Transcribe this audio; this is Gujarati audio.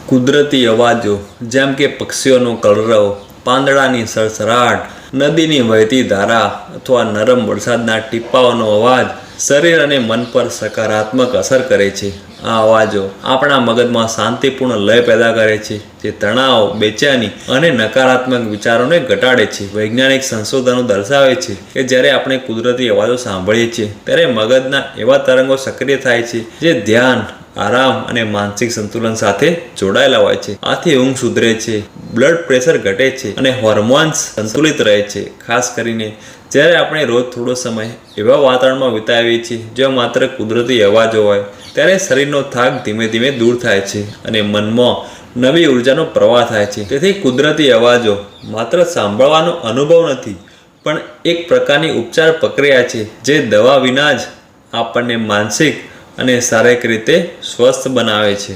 કુદરતી અવાજો જેમ કે પક્ષીઓનો કલરવ, પાંદડાની સડસડાટ, નદીની વહેતી ધારા અથવા નરમ વરસાદના ટીપાઓનો અવાજ શરીર અને મન પર સકારાત્મક અસર કરે છે. આ અવાજો આપણા મગજમાં શાંતિપૂર્ણ લય પેદા કરે છે, જે તણાવ, બેચેની અને નકારાત્મક વિચારોને ઘટાડે છે. વૈજ્ઞાનિક સંશોધનો દર્શાવે છે કે જ્યારે આપણે કુદરતી અવાજો સાંભળીએ છીએ ત્યારે મગજના એવા તરંગો સક્રિય થાય છે જે ધ્યાન, આરામ અને માનસિક સંતુલન સાથે જોડાયેલા હોય છે. આથી ઊંઘ સુધરે છે, બ્લડ પ્રેશર ઘટે છે અને હોર્મોન્સ સંતુલિત રહે છે. ખાસ કરીને જ્યારે આપણે રોજ થોડો સમય એવા વાતાવરણમાં વિતાવીએ છીએ જ્યાં માત્ર કુદરતી અવાજો હોય, ત્યારે શરીરનો થાક ધીમે ધીમે દૂર થાય છે અને મનમાં નવી ઉર્જાનો પ્રવાહ થાય છે. તેથી કુદરતી અવાજો માત્ર સાંભળવાનો અનુભવ નથી, પણ એક પ્રકારની ઉપચાર પ્રક્રિયા છે જે દવા વિના જ આપણને માનસિક અને શારીરિક રીતે સ્વસ્થ બનાવે છે.